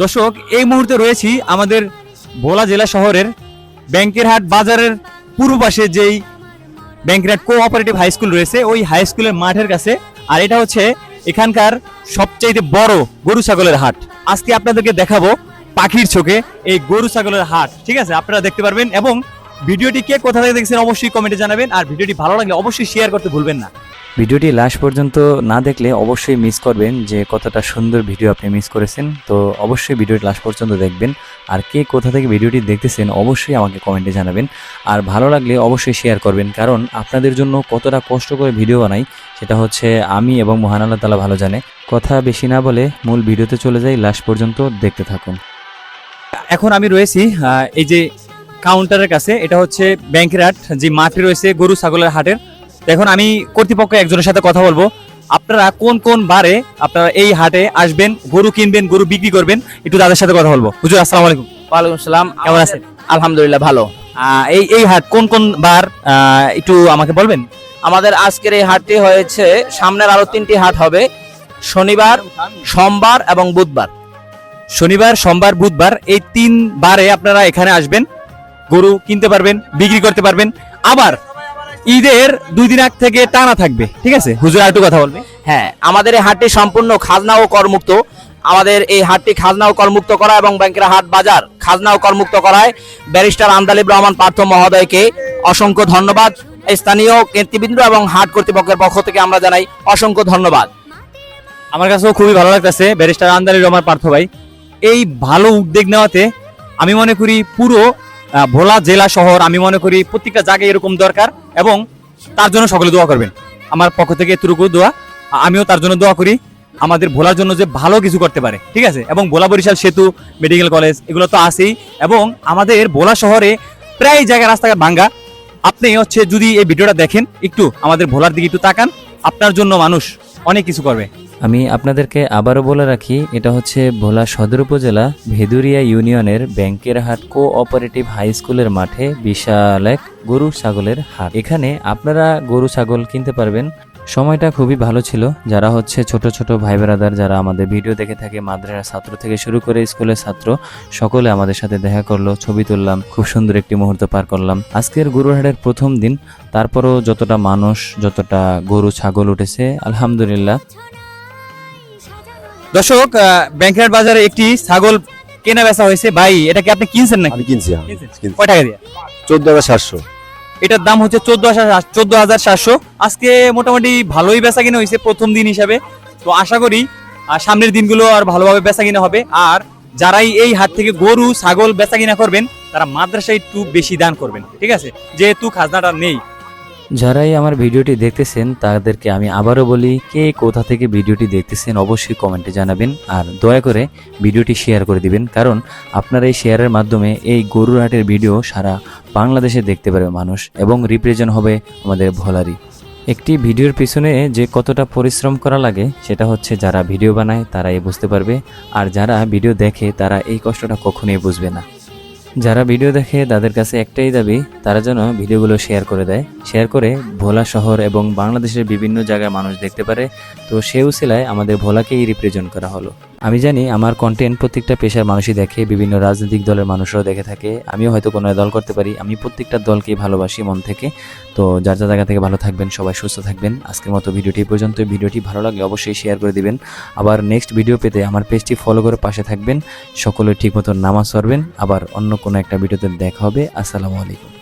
দর্শক, এই মুহূর্তে রয়েছি আমাদের ভোলা জেলা শহরের ব্যাংকেরহাট বাজারের পূর্ব পাশে যেই ব্যাংকেরহাট কোঅপারেটিভ হাই স্কুল রয়েছে, ওই হাই স্কুলের মাঠের কাছে। আর এটা হচ্ছে এখানকার সবচাইতে বড় গরু ছাগলের হাট। আজকে আপনাদেরকে দেখাবো পাখির চোখে এই গরু ছাগলের হাট। ঠিক আছে, আপনারা দেখতে পারবেন। এবং ভিডিওটি কে কোথা থেকে দেখছেন অবশ্যই কমেন্টে জানাবেন। আর ভিডিওটি ভালো লাগলে অবশ্যই শেয়ার করতে ভুলবেন না। ভিডিওটি লাস্ট পর্যন্ত না দেখলে অবশ্যই মিস করবেন যে কতটা সুন্দর ভিডিও আপনি মিস করেছেন। তো অবশ্যই ভিডিওটি লাস্ট পর্যন্ত দেখবেন। আর কে কোথা থেকে ভিডিওটি দেখতেছেন অবশ্যই আমাকে কমেন্টে জানাবেন। আর ভালো লাগলে অবশ্যই শেয়ার করবেন, কারণ আপনাদের জন্য কতটা কষ্ট করে ভিডিও বানাই সেটা হচ্ছে আমি এবং মহান আল্লাহ তাআলা ভালো জানে। কথা বেশি না বলে মূল ভিডিওতে চলে যাই, লাস্ট পর্যন্ত দেখতে থাকুন। এখন আমি রয়েছি এই যে কাউন্টারের কাছে। এটা হচ্ছে ব্যাংকেরহাট যে মাঠে রয়েছে গরু ছাগলের হাটের। এখন আমি কর্তৃপক্ষ একজনের সাথে কথা বলবো। আপনারা কোন কোন বারে আপনারা এই হাটে আসবেন, গরু কিনবেন, গরু বিক্রি করবেন, একটু তাদের সাথে কথা বলবো। হুজুর, আসসালামু আলাইকুম। ওয়ালাইকুম আসসালাম। কেমন আছেন? আলহামদুলিল্লাহ ভালো। এই হাট কোন কোন বার একটু আমাকে বলবেন? আমাদের আজকের এই হাটটি হয়েছে, সামনের আরো 3টি হাট হবে, শনিবার, সোমবার এবং বুধবার। শনিবার, সোমবার, বুধবার, এই 3 বারে আপনারা এখানে আসবেন, গরু কিনতে পারবেন, বিক্রি করতে পারবেন। আবার ঈদের 2 দিন আগ থেকে টানা থাকবে। ঠিক আছে হুজুর, আর একটু কথা বলবে? হ্যাঁ, আমাদের এই হাটটি সম্পূর্ণ খাজনা ও করমুক্ত। আমাদের এই হাটটি খাজনা ও করমুক্ত করা এবং ব্যাংকের হাট বাজার খাজনা ও করমুক্ত করায় ব্যারিস্টার আন্দালিব রহমান পার্থ মহোদয়কে অসংখ্য ধন্যবাদ। স্থানীয় নেতৃবৃন্দ এবং হাট কর্তৃপক্ষের পক্ষ থেকে আমরা জানাই অসংখ্য ধন্যবাদ। আমার কাছেও খুবই ভালো লাগতেছে ব্যারিস্টার আন্দালিব রহমান পার্থ ভাই এই ভালো উদ্যোগ নেওয়াতে। আমি মনে করি পুরো ভোলা জেলা শহর, আমি মনে করি প্রত্যেকটা জায়গায় এরকম দরকার, এবং তার জন্য সকলে দোয়া করবেন। আমার পক্ষ থেকে এতটুকু দোয়া, আমিও তার জন্য দোয়া করি আমাদের ভোলার জন্য যে ভালো কিছু করতে পারে। ঠিক আছে, এবং ভোলা বরিশাল সেতু, মেডিকেল কলেজ, এগুলো তো আছেই। এবং আমাদের ভোলা শহরে প্রায় জায়গায় রাস্তাঘাট ভাঙ্গা। আপনি হচ্ছে যদি এই ভিডিওটা দেখেন, একটু আমাদের ভোলার দিকে একটু তাকান, আপনার জন্য মানুষ অনেক কিছু করবে। আমি আপনাদেরকে আবারও বলে রাখি, এটা হচ্ছে ভোলা সদর উপজেলা ভেদুরিয়া ইউনিয়নের ব্যাংকেরহাট কোঅপারেটিভ হাই স্কুলের মাঠে বিশাল এক গরু ছাগলের হাট। এখানে আপনারা গরু ছাগল কিনতে পারবেন। সময়টা খুবই ভালো ছিল। যারা হচ্ছে ছোট ছোট ভাই ব্রাদার যারা আমাদের ভিডিও দেখে থাকে, মাদ্রাসার ছাত্র থেকে শুরু করে স্কুলের ছাত্র, সকলে আমাদের সাথে দেখা করলো, ছবি তুললাম, খুব সুন্দর একটি মুহূর্ত পার করলাম। আজকের গরুর হাটের প্রথম দিন, তারপরও যতটা মানুষ, যতটা গরু ছাগল উঠেছে, আলহামদুলিল্লাহ। দর্শক, ব্যাংকেরহাট বাজারে একটি ছাগল কেনা বেচা হয়েছে। ভাই, এটা কি আপনি কিনছেন নাকি? আমি কিনছি। কয় টাকা দিয়ে? 14,700। এটার দাম হচ্ছে 14,700। আজকে মোটামুটি ভালোই বেচা কিনা হয়েছে প্রথম দিন হিসাবে। তো আশা করি সামনের দিনগুলো আর ভালোভাবে বেচা কিনা হবে। আর যারাই এই হাট থেকে গরু ছাগল বেচা কিনা করবেন, তারা মাদ্রাসায় একটু বেশি দান করবেন। ঠিক আছে, যেহেতু খাজনাটা নেই। যারাই আমার ভিডিওটি দেখতেছেন তাদেরকে আমি আবারও বলি, কে কোথা থেকে ভিডিওটি দেখতেছেন অবশ্যই কমেন্টে জানাবেন। আর দয়া করে ভিডিওটি শেয়ার করে দিবেন, কারণ আপনার এই শেয়ারের মাধ্যমে এই গরুর হাটের ভিডিও সারা বাংলাদেশে দেখতে পারবে মানুষ, এবং রিপ্রেজেন্ট হবে আমাদের ভোলারি। একটি ভিডিওর পিছনে যে কতটা পরিশ্রম করা লাগে সেটা হচ্ছে যারা ভিডিও বানায় তারাই বুঝতে পারবে, আর যারা ভিডিও দেখে তারা এই কষ্টটা কখনোই বুঝবে না। যারা ভিডিও দেখে তাদের কাছে একটাই দাবি, তারা যেন ভিডিওগুলো শেয়ার করে দেয়, শেয়ার করে ভোলা শহর এবং বাংলাদেশের বিভিন্ন জায়গায় মানুষ দেখতে পারে। তো সে উসিলায় আমাদের ভোলাকেই রিপ্রেজেন্ট করা হলো। আমি জানি আমার কন্টেন্ট প্রত্যেকটা পেশার মানুষই দেখে, বিভিন্ন রাজনৈতিক দলের মানুষরাও দেখে থাকে, আমিও হয়তো কোনো দল করতে পারি। আমি প্রত্যেকটা দলকেই ভালোবাসি মন থেকে। তো যার যা জায়গা থেকে ভালো থাকবেন, সবাই সুস্থ থাকবেন। আজকের মতো ভিডিওটি পর্যন্ত। ভিডিওটি ভালো লাগলে অবশ্যই শেয়ার করে দিবেন। আবার নেক্সট ভিডিও পেতে আমার পেজটি ফলো করে পাশে থাকবেন। সকলে ঠিক মতো নামাজ পড়বেন। আবার অন্য কোনো একটা ভিডিওতে দেখা হবে। আসসালামু আলাইকুম।